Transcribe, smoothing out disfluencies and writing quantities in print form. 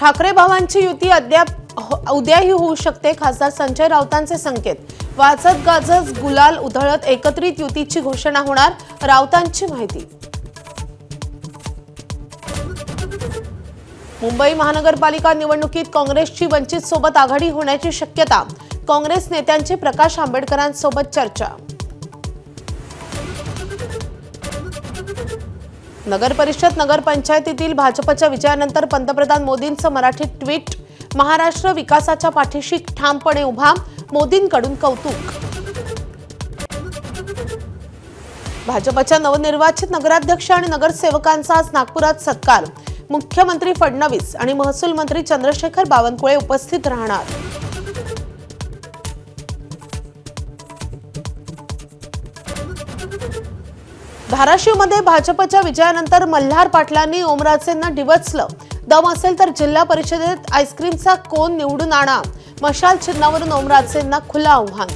ठाकरे भावांची युती अद्याप उद्याही होऊ शकते. खासदार संजय राऊतांचे संकेत. वाजत गाजत गुलाल उधळत एकत्रित युतीची घोषणा होणार, राऊतांची माहिती. मुंबई महानगरपालिका निवडणुकीत काँग्रेसची वंचित सोबत आघाडी होण्याची शक्यता. काँग्रेस नेत्यांची प्रकाश आंबेडकरांसोबत चर्चा. नगर परिषद नगरपंचायतीतील भाजपच्या विजयानंतर पंतप्रधान मोदींचं मराठी ट्विट. महाराष्ट्र विकासाच्या पाठीशी ठामपणे उभा, मोदींकडून कौतुक. भाजपच्या नवनिर्वाचित नगराध्यक्ष आणि नगरसेवकांचा आज नागपुरात सत्कार. मुख्यमंत्री फडणवीस आणि महसूल मंत्री चंद्रशेखर बावनकुळे उपस्थित राहणार. धाराशिवमध्ये भाजपच्या विजयानंतर मल्हार पाटलांनी ओमराजेंना डिवचलं. दम असेल तर जिल्हा परिषदेत आईस्क्रीमचा कोन निवडून आणा. मशाल चिन्हावरून ओमराजेंना खुलं आव्हान.